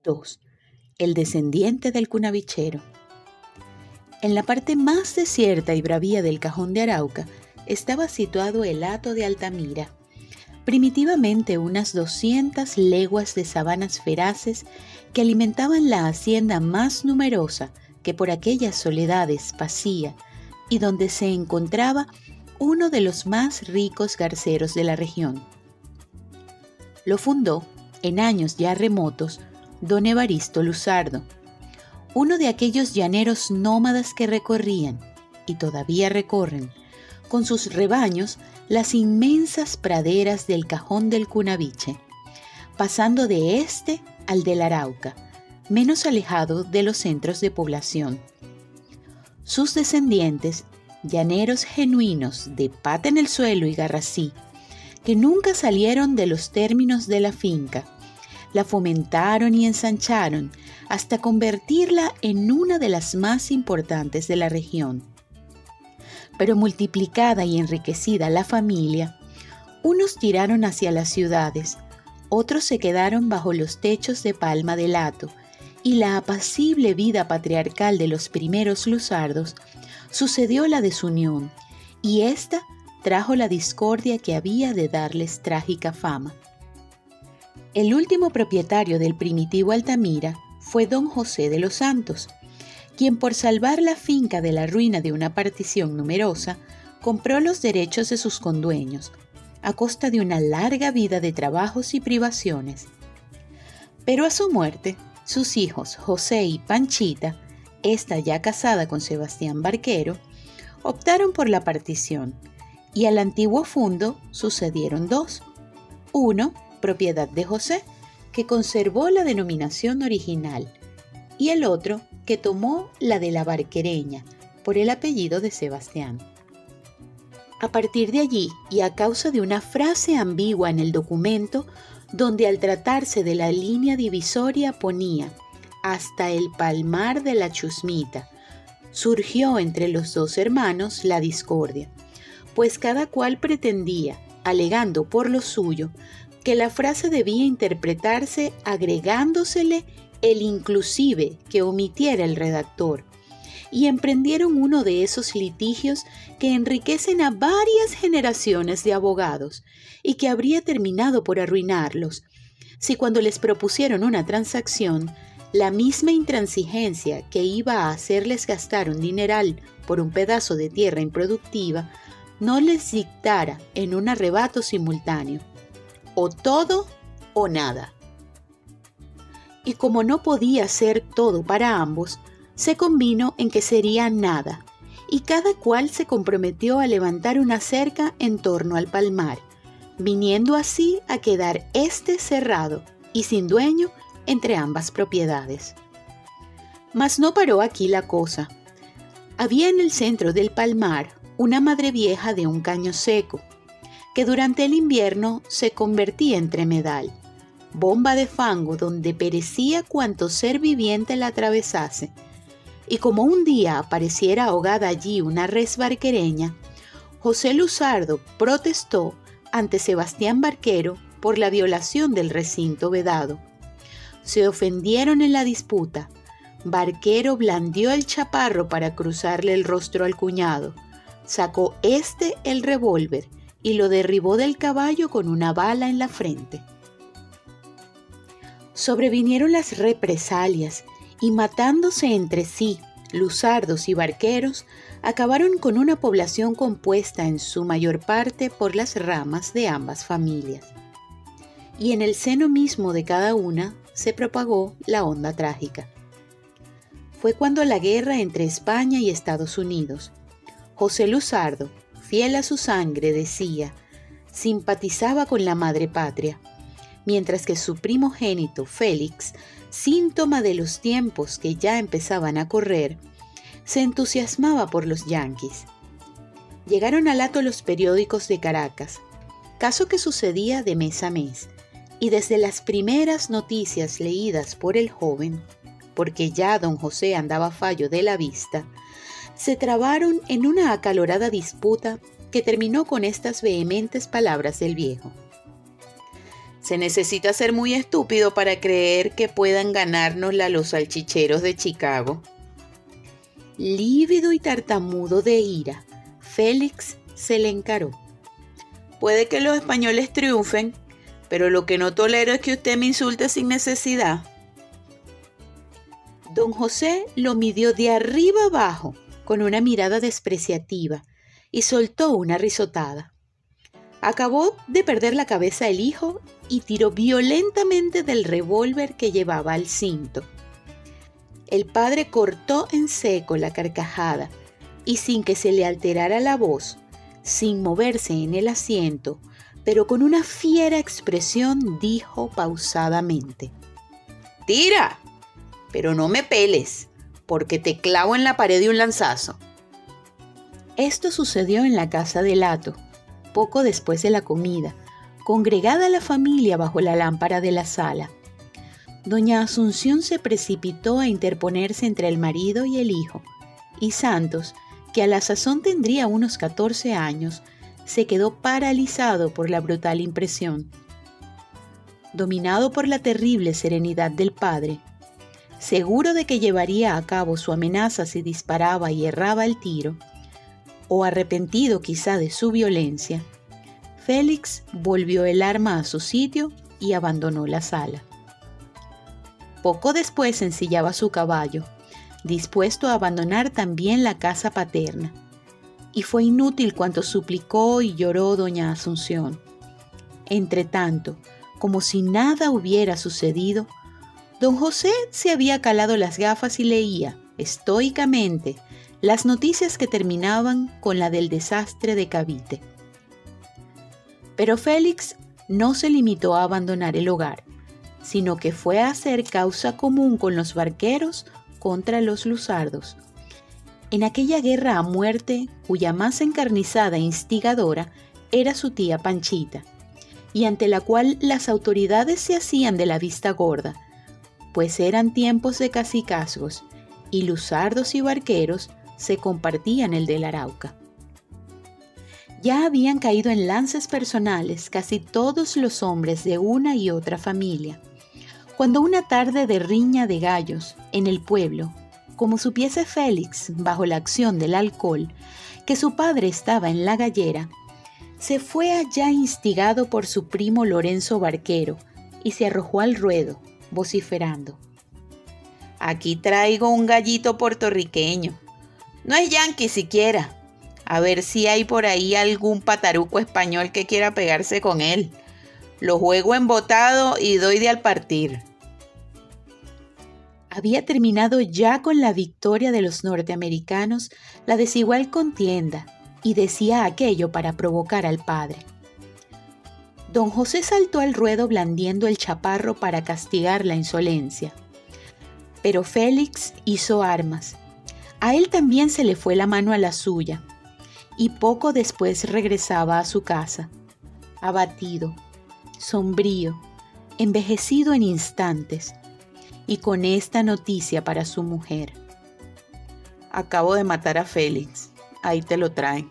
2. El descendiente del Cunavichero. En la parte más desierta y bravía del Cajón de Arauca estaba situado el hato de Altamira, primitivamente unas 200 leguas de sabanas feraces que alimentaban la hacienda más numerosa que por aquellas soledades pasía y donde se encontraba uno de los más ricos garceros de la región. Lo fundó, en años ya remotos, don Evaristo Luzardo, uno de aquellos llaneros nómadas que recorrían, y todavía recorren, con sus rebaños las inmensas praderas del Cajón del Cunaviche, pasando de este al del Arauca, menos alejado de los centros de población. Sus descendientes, llaneros genuinos de pata en el suelo y garrací, que nunca salieron de los términos de la finca, la fomentaron y ensancharon hasta convertirla en una de las más importantes de la región. Pero multiplicada y enriquecida la familia, unos tiraron hacia las ciudades, otros se quedaron bajo los techos de palma del hato, y la apacible vida patriarcal de los primeros Luzardos sucedió la desunión, y ésta trajo la discordia que había de darles trágica fama. El último propietario del primitivo Altamira fue don José de los Santos, quien por salvar la finca de la ruina de una partición numerosa, compró los derechos de sus condueños, a costa de una larga vida de trabajos y privaciones. Pero a su muerte, sus hijos José y Panchita, esta ya casada con Sebastián Barquero, optaron por la partición, y al antiguo fundo sucedieron dos. Uno, propiedad de José, que conservó la denominación original, y el otro, que tomó la de la Barquereña, por el apellido de Sebastián. A partir de allí, y a causa de una frase ambigua en el documento, donde al tratarse de la línea divisoria ponía hasta el palmar de la Chusmita, surgió entre los dos hermanos la discordia, pues cada cual pretendía, alegando por lo suyo, que la frase debía interpretarse agregándosele el inclusive que omitiera el redactor, y emprendieron uno de esos litigios que enriquecen a varias generaciones de abogados y que habría terminado por arruinarlos, si cuando les propusieron una transacción, la misma intransigencia que iba a hacerles gastar un dineral por un pedazo de tierra improductiva, no les dictara en un arrebato simultáneo, o todo o nada. Y como no podía ser todo para ambos, se convino en que sería nada, y cada cual se comprometió a levantar una cerca en torno al palmar, viniendo así a quedar éste cerrado y sin dueño entre ambas propiedades. Mas no paró aquí la cosa. Había en el centro del palmar una madre vieja de un caño seco, que durante el invierno se convertía en tremedal, bomba de fango donde perecía cuanto ser viviente la atravesase, y como un día apareciera ahogada allí una res barquereña, José Luzardo protestó ante Sebastián Barquero por la violación del recinto vedado. Se ofendieron en la disputa. Barquero blandió el chaparro para cruzarle el rostro al cuñado, sacó el revólver y lo derribó del caballo con una bala en la frente. Sobrevinieron las represalias y matándose entre sí, luzardos y barqueros, acabaron con una población compuesta en su mayor parte por las ramas de ambas familias. Y en el seno mismo de cada una se propagó la onda trágica. Fue cuando la guerra entre España y Estados Unidos, José Luzardo, fiel a su sangre, decía, simpatizaba con la madre patria, mientras que su primogénito Félix, síntoma de los tiempos que ya empezaban a correr, se entusiasmaba por los yanquis. Llegaron al hato los periódicos de Caracas, caso que sucedía de mes a mes, y desde las primeras noticias leídas por el joven, porque ya don José andaba fallo de la vista, se trabaron en una acalorada disputa que terminó con estas vehementes palabras del viejo. Se necesita ser muy estúpido para creer que puedan ganárnosla los salchicheros de Chicago. Lívido y tartamudo de ira, Félix se le encaró. Puede que los españoles triunfen, pero lo que no tolero es que usted me insulte sin necesidad. Don José lo midió de arriba abajo con una mirada despreciativa y soltó una risotada. Acabó de perder la cabeza el hijo y tiró violentamente del revólver que llevaba al cinto. El padre cortó en seco la carcajada y sin que se le alterara la voz, sin moverse en el asiento, pero con una fiera expresión, dijo pausadamente: «¡Tira! Pero no me peles, porque te clavo en la pared de un lanzazo». Esto sucedió en la casa de Lato, poco después de la comida, congregada la familia bajo la lámpara de la sala. Doña Asunción se precipitó a interponerse entre el marido y el hijo, y Santos, que a la sazón tendría unos 14 años, se quedó paralizado por la brutal impresión. Dominado por la terrible serenidad del padre, seguro de que llevaría a cabo su amenaza si disparaba y erraba el tiro, o arrepentido quizá de su violencia, Félix volvió el arma a su sitio y abandonó la sala. Poco después ensillaba su caballo, dispuesto a abandonar también la casa paterna, y fue inútil cuanto suplicó y lloró doña Asunción. Entretanto, como si nada hubiera sucedido, don José se había calado las gafas y leía, estoicamente, las noticias que terminaban con la del desastre de Cavite. Pero Félix no se limitó a abandonar el hogar, sino que fue a hacer causa común con los barqueros contra los lusardos, en aquella guerra a muerte cuya más encarnizada instigadora era su tía Panchita, y ante la cual las autoridades se hacían de la vista gorda, pues eran tiempos de cacicazgos, y lusardos y barqueros se compartían el del Arauca. Ya habían caído en lances personales casi todos los hombres de una y otra familia, cuando una tarde de riña de gallos en el pueblo, como supiese Félix bajo la acción del alcohol, que su padre estaba en la gallera, se fue allá instigado por su primo Lorenzo Barquero y se arrojó al ruedo, vociferando: «Aquí traigo un gallito puertorriqueño. No es yanqui siquiera. A ver si hay por ahí algún pataruco español que quiera pegarse con él. Lo juego embotado y doy de al partir». Había terminado ya con la victoria de los norteamericanos la desigual contienda y decía aquello para provocar al padre. Don José saltó al ruedo blandiendo el chaparro para castigar la insolencia. Pero Félix hizo armas. A él también se le fue la mano a la suya, y poco después regresaba a su casa, abatido, sombrío, envejecido en instantes, y con esta noticia para su mujer: «Acabo de matar a Félix, ahí te lo traen».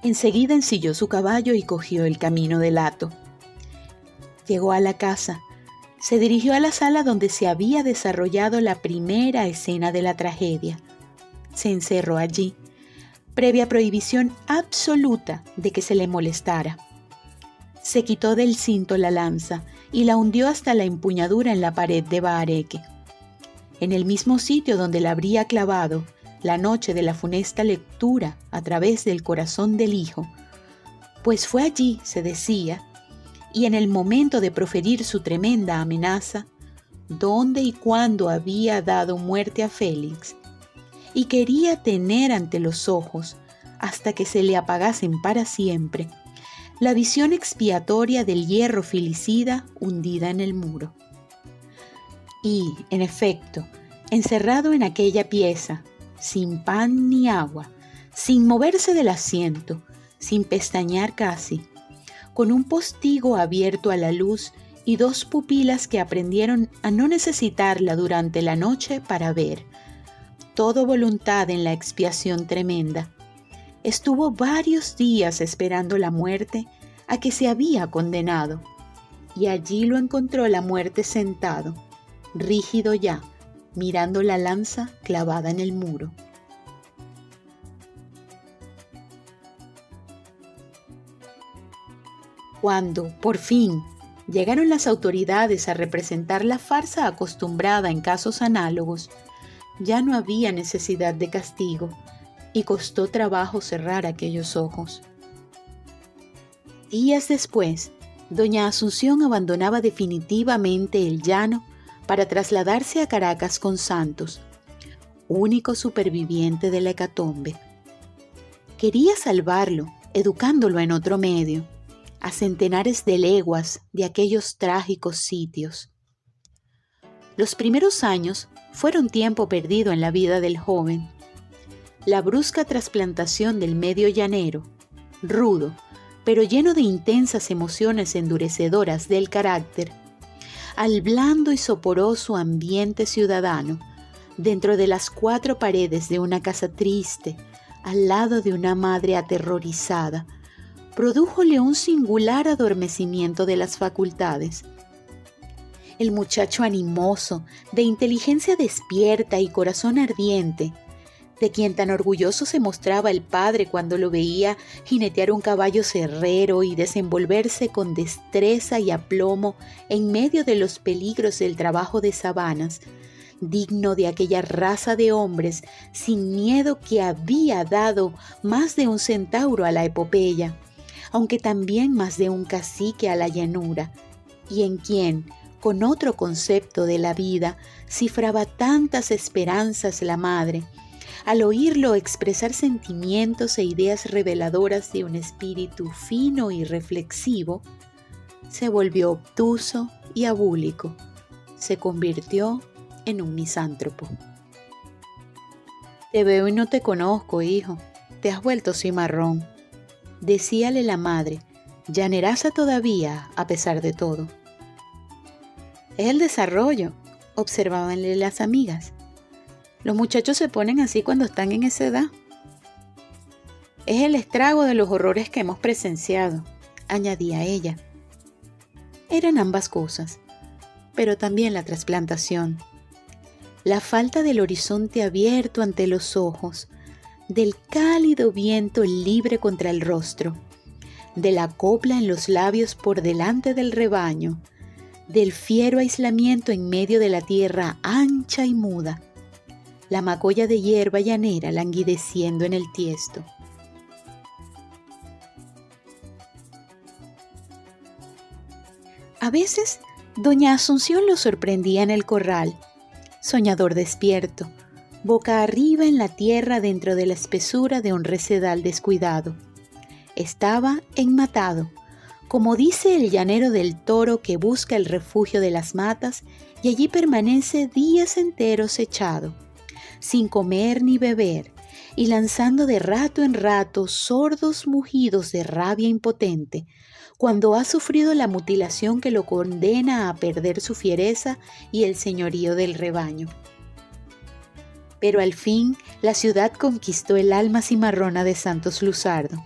Enseguida ensilló su caballo y cogió el camino del hato. Llegó a la casa, se dirigió a la sala donde se había desarrollado la primera escena de la tragedia. Se encerró allí, previa prohibición absoluta de que se le molestara. Se quitó del cinto la lanza y la hundió hasta la empuñadura en la pared de bahareque. En el mismo sitio donde la habría clavado la noche de la funesta lectura a través del corazón del hijo, pues fue allí, se decía, y en el momento de proferir su tremenda amenaza, donde y cuándo había dado muerte a Félix, y quería tener ante los ojos, hasta que se le apagasen para siempre, la visión expiatoria del hierro filicida hundida en el muro. Y, en efecto, encerrado en aquella pieza, sin pan ni agua, sin moverse del asiento, sin pestañear casi, con un postigo abierto a la luz y dos pupilas que aprendieron a no necesitarla durante la noche para ver, todo voluntad en la expiación tremenda, estuvo varios días esperando la muerte a que se había condenado, y allí lo encontró la muerte sentado, rígido ya, mirando la lanza clavada en el muro. Cuando, por fin, llegaron las autoridades a representar la farsa acostumbrada en casos análogos, ya no había necesidad de castigo y costó trabajo cerrar aquellos ojos. Días después, doña Asunción abandonaba definitivamente el llano para trasladarse a Caracas con Santos, único superviviente de la hecatombe. Quería salvarlo, educándolo en otro medio, a centenares de leguas de aquellos trágicos sitios. Los primeros años fueron tiempo perdido en la vida del joven. La brusca trasplantación del medio llanero, rudo, pero lleno de intensas emociones endurecedoras del carácter, al blando y soporoso ambiente ciudadano, dentro de las cuatro paredes de una casa triste, al lado de una madre aterrorizada, prodújole un singular adormecimiento de las facultades. El muchacho animoso, de inteligencia despierta y corazón ardiente, de quien tan orgulloso se mostraba el padre cuando lo veía jinetear un caballo cerrero y desenvolverse con destreza y aplomo en medio de los peligros del trabajo de sabanas, digno de aquella raza de hombres sin miedo que había dado más de un centauro a la epopeya, aunque también más de un cacique a la llanura, y en quien, con otro concepto de la vida, cifraba tantas esperanzas la madre, al oírlo expresar sentimientos e ideas reveladoras de un espíritu fino y reflexivo, se volvió obtuso y abúlico, se convirtió en un misántropo. Te veo y no te conozco, hijo, te has vuelto cimarrón, decíale la madre, llaneraza todavía a pesar de todo. Es el desarrollo, observábanle las amigas. Los muchachos se ponen así cuando están en esa edad. Es el estrago de los horrores que hemos presenciado, añadía ella. Eran ambas cosas, pero también la trasplantación. La falta del horizonte abierto ante los ojos, del cálido viento libre contra el rostro, de la copla en los labios por delante del rebaño, del fiero aislamiento en medio de la tierra ancha y muda, la macolla de hierba llanera languideciendo en el tiesto. A veces, doña Asunción lo sorprendía en el corral, soñador despierto, boca arriba en la tierra dentro de la espesura de un recedal descuidado. Estaba enmatado, como dice el llanero del Toro que busca el refugio de las matas y allí permanece días enteros echado, sin comer ni beber, y lanzando de rato en rato sordos mugidos de rabia impotente, cuando ha sufrido la mutilación que lo condena a perder su fiereza y el señorío del rebaño. Pero al fin la ciudad conquistó el alma cimarrona de Santos Luzardo.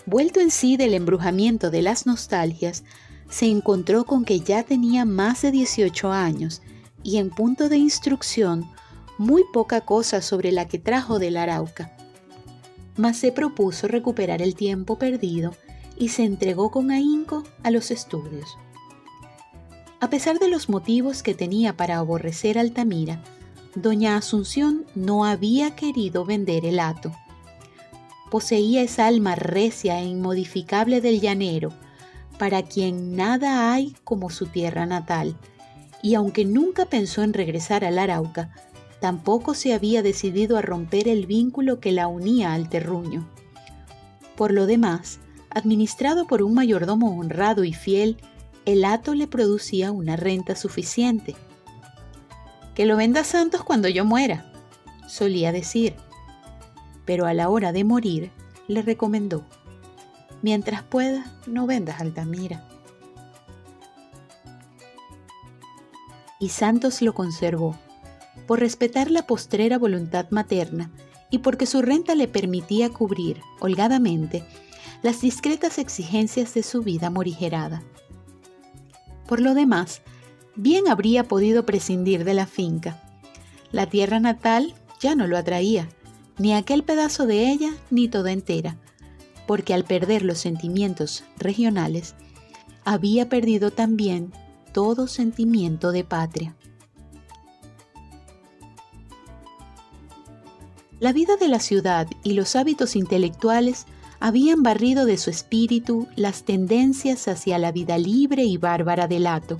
Vuelto en sí del embrujamiento de las nostalgias, se encontró con que ya tenía más de 18 años y en punto de instrucción muy poca cosa sobre la que trajo del Arauca. Mas se propuso recuperar el tiempo perdido y se entregó con ahínco a los estudios. A pesar de los motivos que tenía para aborrecer a Altamira, doña Asunción no había querido vender el hato. Poseía esa alma recia e inmodificable del llanero, para quien nada hay como su tierra natal, y aunque nunca pensó en regresar al Arauca, tampoco se había decidido a romper el vínculo que la unía al terruño. Por lo demás, administrado por un mayordomo honrado y fiel, el hato le producía una renta suficiente. «Que lo venda Santos cuando yo muera», solía decir, pero a la hora de morir le recomendó: «Mientras puedas, no vendas Altamira». Y Santos lo conservó, por respetar la postrera voluntad materna y porque su renta le permitía cubrir, holgadamente, las discretas exigencias de su vida morigerada. Por lo demás, bien habría podido prescindir de la finca. La tierra natal ya no lo atraía, ni aquel pedazo de ella ni toda entera, porque al perder los sentimientos regionales, había perdido también todo sentimiento de patria. La vida de la ciudad y los hábitos intelectuales habían barrido de su espíritu las tendencias hacia la vida libre y bárbara del hato.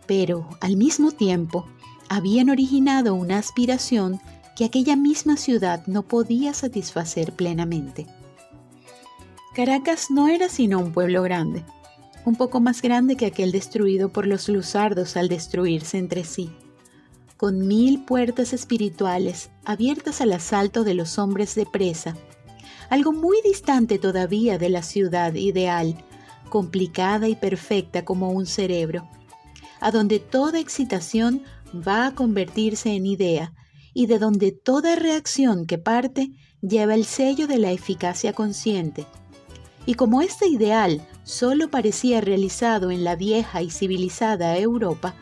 Pero, al mismo tiempo, habían originado una aspiración que aquella misma ciudad no podía satisfacer plenamente. Caracas no era sino un pueblo grande, un poco más grande que aquel destruido por los lusardos al destruirse entre sí, con 1000 puertas espirituales abiertas al asalto de los hombres de presa, algo muy distante todavía de la ciudad ideal, complicada y perfecta como un cerebro, a donde toda excitación va a convertirse en idea y de donde toda reacción que parte lleva el sello de la eficacia consciente. Y como este ideal solo parecía realizado en la vieja y civilizada Europa,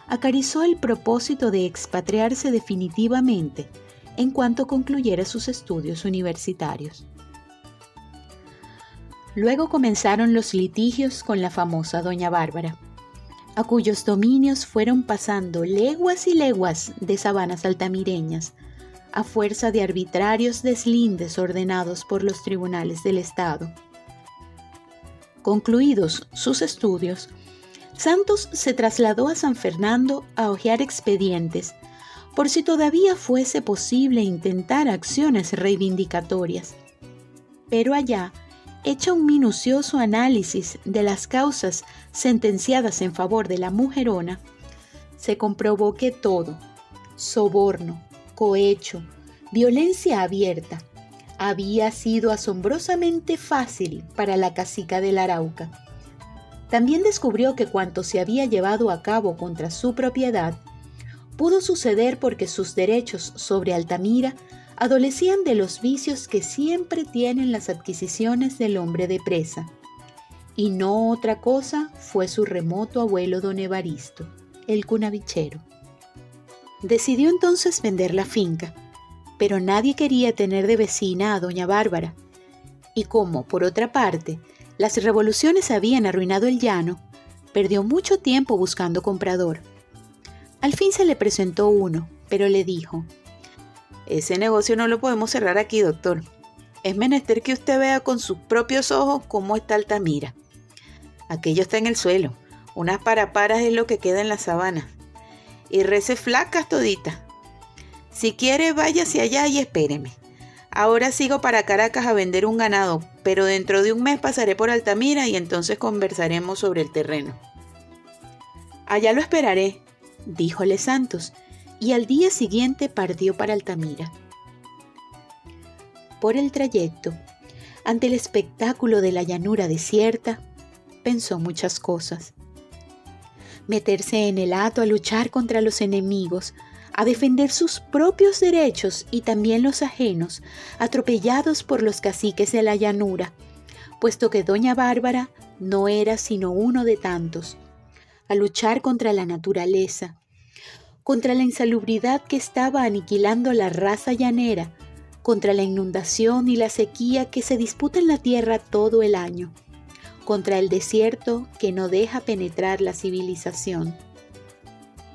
acariciou el propósito de expatriarse definitivamente en cuanto concluyera sus estudios universitarios. Luego comenzaron los litigios con la famosa doña Bárbara, a cuyos dominios fueron pasando leguas y leguas de sabanas altamireñas, a fuerza de arbitrarios deslindes ordenados por los tribunales del Estado. Concluidos sus estudios, Santos se trasladó a San Fernando a hojear expedientes, por si todavía fuese posible intentar acciones reivindicatorias. Pero allá, hecho un minucioso análisis de las causas sentenciadas en favor de la mujerona, se comprobó que todo, soborno, cohecho, violencia abierta, había sido asombrosamente fácil para la cacica del Arauca. También descubrió que cuanto se había llevado a cabo contra su propiedad pudo suceder porque sus derechos sobre Altamira adolecían de los vicios que siempre tienen las adquisiciones del hombre de presa. Y no otra cosa fue su remoto abuelo don Evaristo, el cunavichero. Decidió entonces vender la finca, pero nadie quería tener de vecina a doña Bárbara. Y como, por otra parte, las revoluciones habían arruinado el llano, perdió mucho tiempo buscando comprador. Al fin se le presentó uno, pero le dijo: «Ese negocio no lo podemos cerrar aquí, doctor. Es menester que usted vea con sus propios ojos cómo está Altamira. Aquello está en el suelo, unas paraparas es lo que queda en la sabana, y reses flacas toditas. Si quiere, váyase allá y espéreme. Ahora sigo para Caracas a vender un ganado, pero dentro de un mes pasaré por Altamira y entonces conversaremos sobre el terreno». «Allá lo esperaré», díjole Santos, y al día siguiente partió para Altamira. Por el trayecto, ante el espectáculo de la llanura desierta, pensó muchas cosas. Meterse en el hato a luchar contra los enemigos, a defender sus propios derechos y también los ajenos, atropellados por los caciques de la llanura, puesto que doña Bárbara no era sino uno de tantos, a luchar contra la naturaleza, contra la insalubridad que estaba aniquilando la raza llanera, contra la inundación y la sequía que se disputan la tierra todo el año, contra el desierto que no deja penetrar la civilización.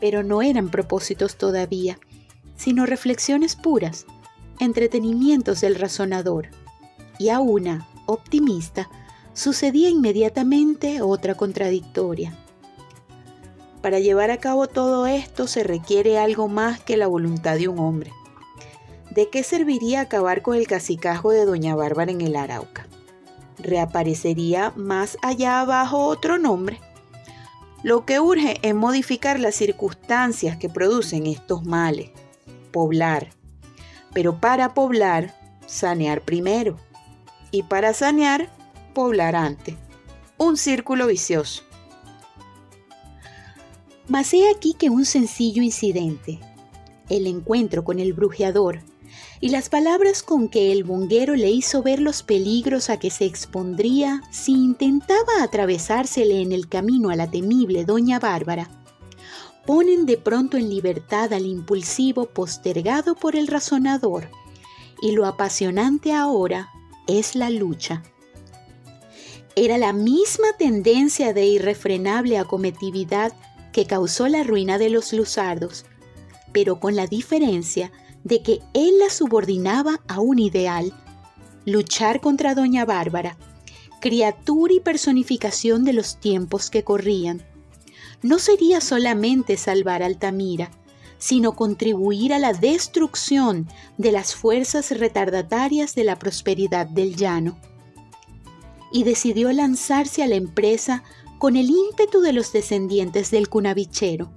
Pero no eran propósitos todavía, sino reflexiones puras, entretenimientos del razonador. Y a una, optimista, sucedía inmediatamente otra contradictoria. Para llevar a cabo todo esto se requiere algo más que la voluntad de un hombre. ¿De qué serviría acabar con el cacicazgo de doña Bárbara en el Arauca? Reaparecería más allá abajo otro nombre. Lo que urge es modificar las circunstancias que producen estos males, poblar. Pero para poblar, sanear primero. Y para sanear, poblar antes. Un círculo vicioso. Mas he aquí que un sencillo incidente, el encuentro con el brujeador, y las palabras con que el bonguero le hizo ver los peligros a que se expondría si intentaba atravesársele en el camino a la temible doña Bárbara, ponen de pronto en libertad al impulsivo postergado por el razonador, y lo apasionante ahora es la lucha. Era la misma tendencia de irrefrenable acometividad que causó la ruina de los Luzardos, pero con la diferencia de que él la subordinaba a un ideal: luchar contra doña Bárbara, criatura y personificación de los tiempos que corrían. No sería solamente salvar a Altamira, sino contribuir a la destrucción de las fuerzas retardatarias de la prosperidad del llano. Y decidió lanzarse a la empresa con el ímpetu de los descendientes del Cunavichero,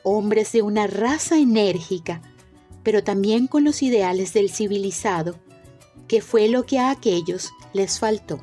hombres de una raza enérgica, pero también con los ideales del civilizado, que fue lo que a aquellos les faltó.